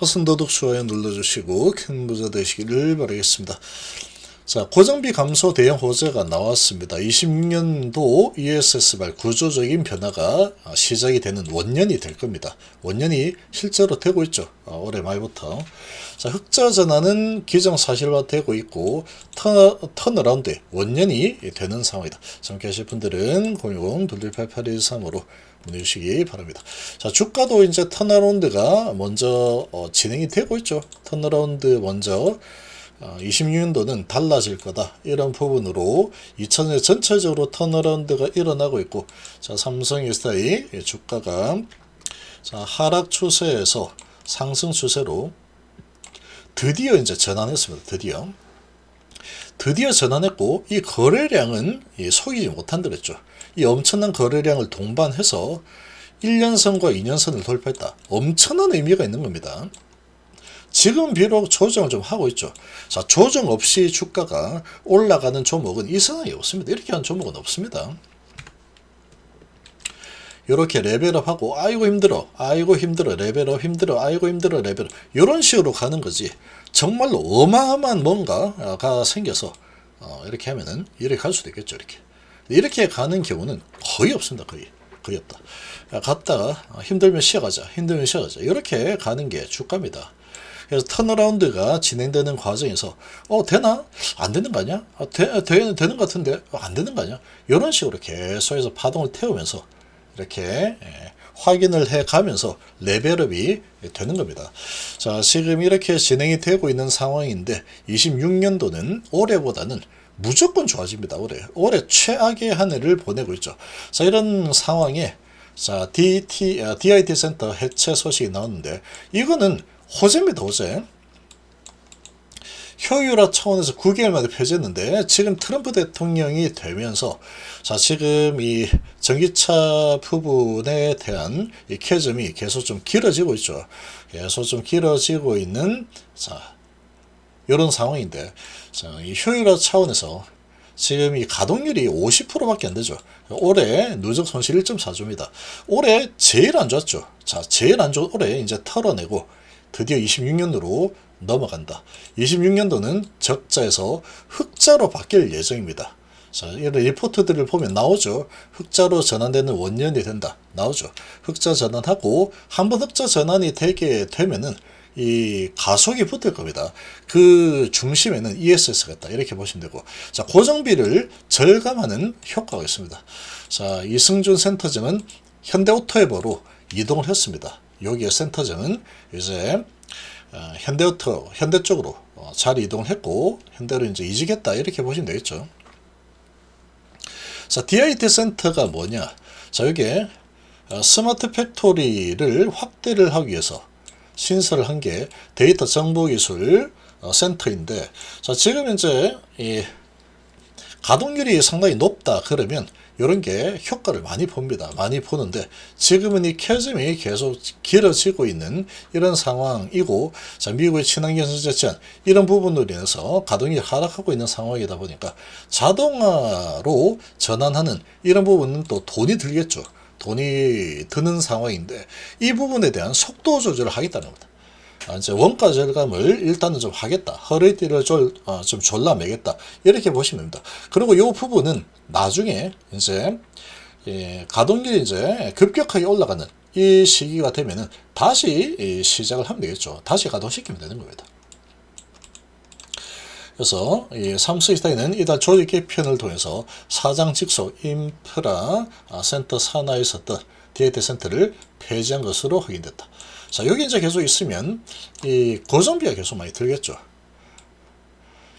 허슨도둑 좋아요 눌러주시고 큰 부자 되시기를 바라겠습니다. 자, 고정비 감소 대형 호재가 나왔습니다. 26년도 ESS발 구조적인 변화가 시작이 되는 원년이 될 겁니다. 원년이 실제로 되고 있죠. 올해 말부터. 자, 흑자 전환은 기정사실화되고 있고 턴어라운드 원년이 되는 상황이다. 참고하실 분들은 010-2288-123으로 문의 주시기 바랍니다. 자, 주가도 이제 턴어라운드가 먼저 진행이 되고 있죠. 턴어라운드 먼저 26년도는 달라질 거다. 이런 부분으로 2000년 전체적으로 턴어라운드가 일어나고 있고, 자, 삼성 SDI 주가가 자, 하락 추세에서 상승 추세로 드디어 이제 전환했습니다. 드디어 전환했고, 이 거래량은 속이지 못한다 그랬죠. 이 엄청난 거래량을 동반해서 1년선과 2년선을 돌파했다. 엄청난 의미가 있는 겁니다. 지금 비록 조정을 좀 하고 있죠. 자, 조정 없이 주가가 올라가는 종목은 이 세상에 없습니다. 이렇게 하는 종목은 없습니다. 이렇게 레벨업하고 아이고 힘들어 레벨업 힘들어 아이고 힘들어 레벨업 이런 식으로 가는 거지. 정말로 어마어마한 뭔가가 생겨서 이렇게 하면은 이렇게 갈 수도 있겠죠. 이렇게 가는 경우는 거의 없습니다. 거의 없다. 갔다가 힘들면 쉬어가자 이렇게 가는 게 주가입니다. 그래서 턴어라운드가 진행되는 과정에서 되나? 안 되는 거 아니야? 되는 것 같은데 안 되는 거 아니야? 이런 식으로 계속해서 파동을 태우면서 이렇게 확인을 해 가면서 레벨업이 되는 겁니다. 자, 지금 이렇게 진행이 되고 있는 상황인데 26년도는 올해보다는 무조건 좋아집니다. 올해 최악의 한 해를 보내고 있죠. 자, 이런 상황에 자, DIT 센터 해체 소식이 나왔는데 이거는 호재입니다. 호재. 효율화 차원에서 9개월 만에 폐지했는데 지금 트럼프 대통령이 되면서 자, 지금 이 전기차 부분에 대한 이 캐즘이 계속 좀 길어지고 있죠. 계속 좀 길어지고 있는 자, 이런 상황인데 자, 이 효율화 차원에서 지금 이 가동률이 50%밖에 안 되죠. 올해 누적 손실 1.4조입니다. 올해 제일 안 좋았죠. 자, 제일 안 좋은 올해 이제 털어내고 드디어 26년도로 넘어간다. 26년도는 적자에서 흑자로 바뀔 예정입니다. 자, 이런 리포트들을 보면 나오죠. 흑자로 전환되는 원년이 된다. 나오죠. 흑자 전환하고 한번 흑자 전환이 되게 되면은 이 가속이 붙을 겁니다. 그 중심에는 ESS가 있다. 이렇게 보시면 되고. 자, 고정비를 절감하는 효과가 있습니다. 자, 이승준 센터장은 현대오토에버로 이동을 했습니다. 여기에 센터장은 이제 현대 쪽으로 잘 이동을 했고 현대로 이제 이직했다 이렇게 보시면 되겠죠. 자, DIT 센터가 뭐냐? 자, 이게 스마트 팩토리를 확대를 하기 위해서 신설을 한 게 데이터 정보기술 센터인데, 자, 지금 이제 이 가동률이 상당히 높다 그러면 이런 게 효과를 많이 봅니다. 많이 보는데 지금은 이 캐즘이 계속 길어지고 있는 이런 상황이고, 자, 미국의 친환경 소재 제한 이런 부분으로 인해서 가동이 하락하고 있는 상황이다 보니까 자동화로 전환하는 이런 부분은 또 돈이 들겠죠. 돈이 드는 상황인데 이 부분에 대한 속도 조절을 하겠다는 겁니다. 이제 원가 절감을 일단은 좀 하겠다. 허리띠를 좀 졸라매겠다. 이렇게 보시면 됩니다. 그리고 이 부분은 나중에 이제 가동률이 이제 급격하게 올라가는 이 시기가 되면은 다시 시작을 하면 되겠죠. 다시 가동시키면 되는 겁니다. 그래서 이 삼성스타일은 이달 조직 개편을 통해서 사장 직속 인프라 센터 산하에 있었던 DIT 센터를 폐지한 것으로 확인됐다. 자, 여기 이제 계속 있으면 이 고정비가 계속 많이 들겠죠.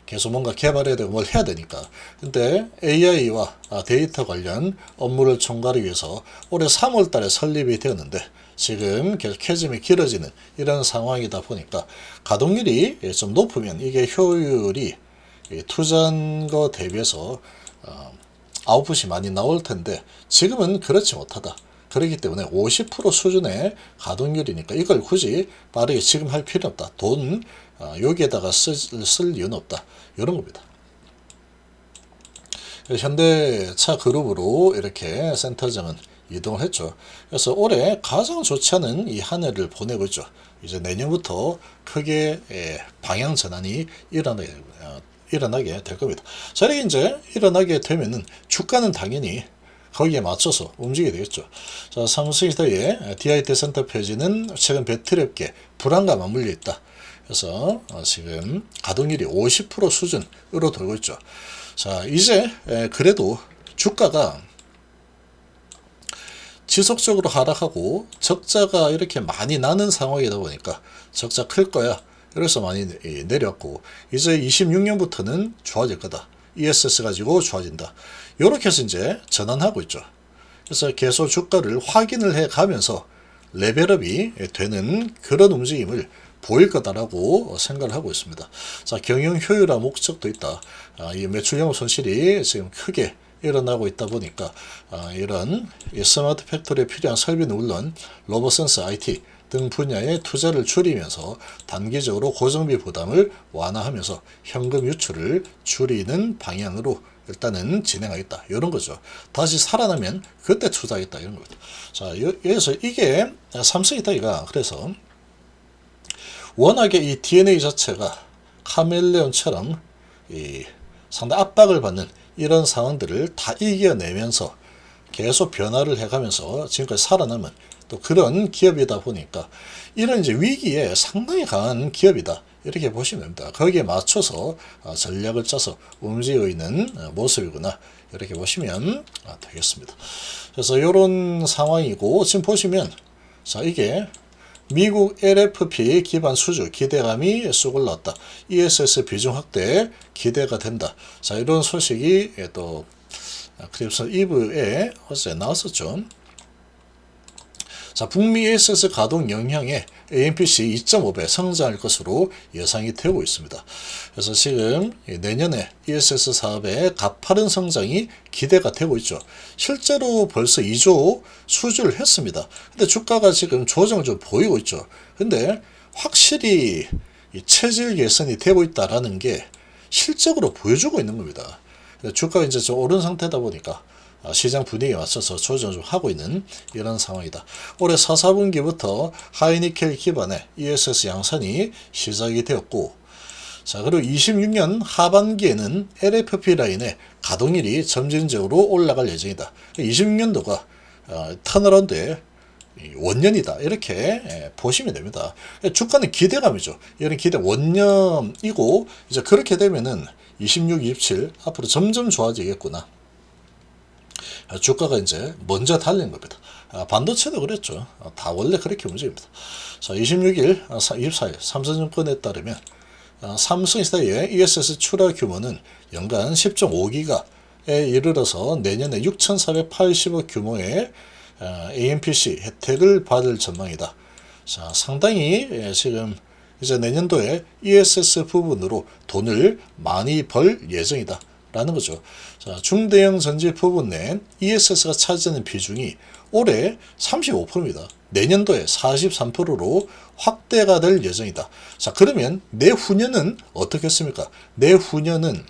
계속 뭔가 개발해야 되고 뭘 해야 되니까. 근데 AI와 데이터 관련 업무를 총괄하기 위해서 올해 3월 달에 설립이 되었는데 지금 계속 캐즘이 길어지는 이런 상황이다 보니까 가동률이 좀 높으면 이게 효율이 투자한 거 대비해서 아웃풋이 많이 나올 텐데 지금은 그렇지 못하다. 그렇기 때문에 50% 수준의 가동률이니까 이걸 굳이 빠르게 지금 할 필요 없다. 돈 여기에다가 쓸 이유는 없다. 이런 겁니다. 현대차 그룹으로 이렇게 센터장은 이동을 했죠. 그래서 올해 가장 좋지 않은 이 한 해를 보내고 있죠. 이제 내년부터 크게 방향 전환이 일어나게 될 겁니다. 자, 이렇게 이제 일어나게 되면은 주가는 당연히 거기에 맞춰서 움직이게 되겠죠. 자, 삼성시대의 DIT 센터 표지는 최근 배터리 업계 불안과 맞물려 있다. 그래서 지금 가동률이 50% 수준으로 돌고 있죠. 자, 이제 그래도 주가가 지속적으로 하락하고 적자가 이렇게 많이 나는 상황이다 보니까 적자 클 거야. 그래서 많이 내렸고 이제 26년부터는 좋아질 거다. ESS 가지고 좋아진다. 이렇게 해서 이제 전환하고 있죠. 그래서 계속 주가를 확인을 해 가면서 레벨업이 되는 그런 움직임을 보일 거다라고 생각을 하고 있습니다. 자, 경영 효율화 목적도 있다. 이 매출 영업 손실이 지금 크게 일어나고 있다 보니까 이런 스마트 팩토리에 필요한 설비는 물론 로봇 센서, IT 등 분야의 투자를 줄이면서 단기적으로 고정비 부담을 완화하면서 현금 유출을 줄이는 방향으로 일단은 진행하겠다. 이런 거죠. 다시 살아나면 그때 투자하겠다. 이런 거죠. 자, 그래서 이게 삼성이다이가 그래서 워낙에 이 DNA 자체가 카멜레온처럼 상당히 압박을 받는 이런 상황들을 다 이겨내면서 계속 변화를 해가면서 지금까지 살아남은 또 그런 기업이다 보니까 이런 이제 위기에 상당히 강한 기업이다. 이렇게 보시면 됩니다. 거기에 맞춰서 전략을 짜서 움직이고 있는 모습이구나. 이렇게 보시면 되겠습니다. 그래서 이런 상황이고 지금 보시면 자, 이게 미국 LFP 기반 수주 기대감이 쑥 올랐다. ESS 비중 확대 기대가 된다. 자, 이런 소식이 또 크립스 이브에 어제 나왔었죠. 자, 북미 ESS 가동 영향에 AMPC 2.5배 성장할 것으로 예상이 되고 있습니다. 그래서 지금 내년에 ESS 사업의 가파른 성장이 기대가 되고 있죠. 실제로 벌써 2조 수주를 했습니다. 근데 주가가 지금 조정을 좀 보이고 있죠. 근데 확실히 이 체질 개선이 되고 있다라는 게 실적으로 보여주고 있는 겁니다. 주가가 이제 좀 오른 상태다 보니까 시장 분위기에 맞춰서 조정을 좀 하고 있는 이런 상황이다. 올해 4, 4분기부터 하이니켈 기반의 ESS 양산이 시작이 되었고, 자, 그리고 26년 하반기에는 LFP 라인의 가동률이 점진적으로 올라갈 예정이다. 26년도가 턴어라운드의 원년이다. 이렇게 보시면 됩니다. 주가는 기대감이죠. 이런 기대 원년이고, 이제 그렇게 되면은 26, 27 앞으로 점점 좋아지겠구나. 주가가 이제 먼저 달린 겁니다. 반도체도 그랬죠. 다 원래 그렇게 움직입니다. 자, 26일, 24일 삼성증권에 따르면 삼성시대의 ESS 출하 규모는 연간 10.5기가에 이르러서 내년에 6,480억 규모의 AMPC 혜택을 받을 전망이다. 자, 상당히 지금 이제 내년도에 ESS 부분으로 돈을 많이 벌 예정이다. 라는 거죠. 자, 중대형 전지 부분 내 ESS가 차지하는 비중이 올해 35%입니다. 내년도에 43%로 확대가 될 예정이다. 자, 그러면 내후년은 어떻겠습니까? 내후년은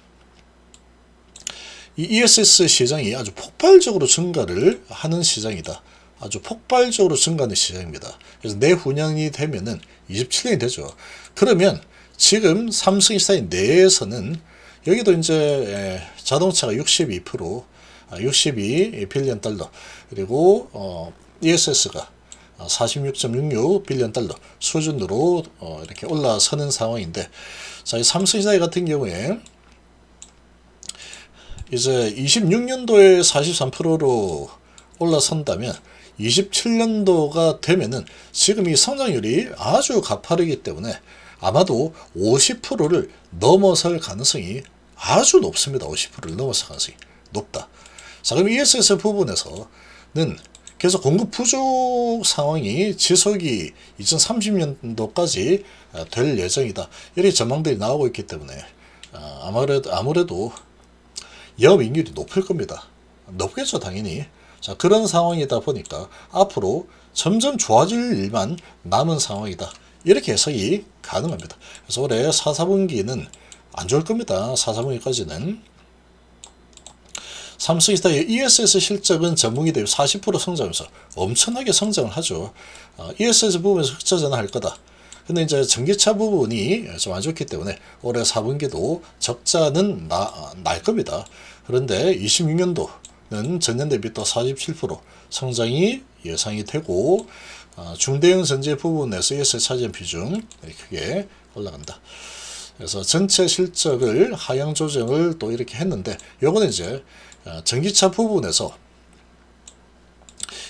이 ESS 시장이 아주 폭발적으로 증가를 하는 시장이다. 아주 폭발적으로 증가하는 시장입니다. 그래서 내후년이 되면은 27년이 되죠. 그러면 지금 삼성시사인 내에서는 여기도 이제 자동차가 62%, 62 빌리언 달러, 그리고 ESS가 46.66 빌리언 달러 수준으로 이렇게 올라서는 상황인데, 자, 이 삼성시사이 같은 경우에 이제 26년도에 43%로 올라선다면 27년도가 되면은 지금 이 성장률이 아주 가파르기 때문에 아마도 50%를 넘어설 가능성이 아주 높습니다. 50%를 넘어설 가능성이 높다. 자, 그럼 ESS 부분에서는 계속 공급 부족 상황이 지속이 2030년도까지 될 예정이다. 이렇게 전망들이 나오고 있기 때문에 아무래도 영업이익률이 높을 겁니다. 높겠죠, 당연히. 자, 그런 상황이다 보니까 앞으로 점점 좋아질 일만 남은 상황이다. 이렇게 해석이 가능합니다. 그래서 올해 4, 4분기는 안 좋을 겁니다. 4, 4분기까지는. 삼성이스타의 ESS 실적은 전분기 대비 40% 성장하면서 엄청나게 성장을 하죠. ESS 부분에서 흑자 전환할 거다. 근데 이제 전기차 부분이 좀 안 좋기 때문에 올해 4분기도 적자는 날 겁니다. 그런데 26년도는 전년 대비 또 47% 성장이 예상이 되고, 중대형 전지 부분에서 ESS 차지한 비중 크게 올라간다. 그래서 전체 실적을 하향 조정을 또 이렇게 했는데, 요거는 이제 전기차 부분에서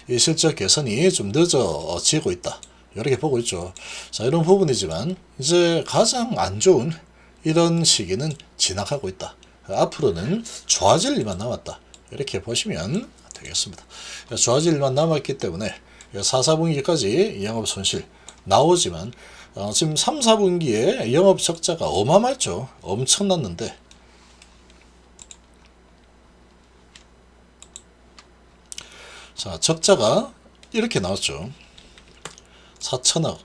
이 실적 개선이 좀 늦어지고 있다. 이렇게 보고 있죠. 자, 이런 부분이지만 이제 가장 안 좋은 이런 시기는 지나가고 있다. 앞으로는 좋아질 일만 남았다. 이렇게 보시면 되겠습니다. 좋아질 일만 남았기 때문에 4, 4분기까지 영업 손실 나오지만 지금 3, 4분기에 영업 적자가 어마어마했죠. 엄청났는데, 자, 적자가 이렇게 나왔죠. 4천억,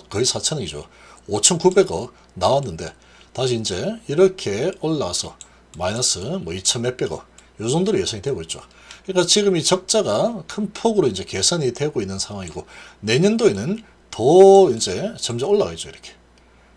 거의 4천억이죠. 5,900억 나왔는데, 다시 이제 이렇게 올라와서 마이너스 뭐 2천 몇백억, 요 정도로 예상이 되고 있죠. 그러니까 지금 이 적자가 큰 폭으로 이제 개선이 되고 있는 상황이고, 내년도에는 더 이제 점점 올라가죠. 이렇게.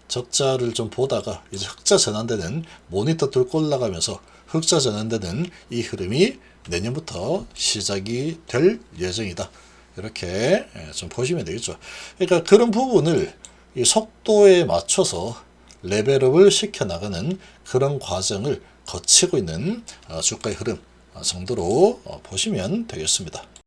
적자를 좀 보다가 이제 흑자 전환되는 모니터 뚫고 올라가면서 흑자 전환되는 이 흐름이 내년부터 시작이 될 예정이다. 이렇게 좀 보시면 되겠죠. 그러니까 그런 부분을 이 속도에 맞춰서 레벨업을 시켜나가는 그런 과정을 거치고 있는 주가의 흐름 정도로 보시면 되겠습니다.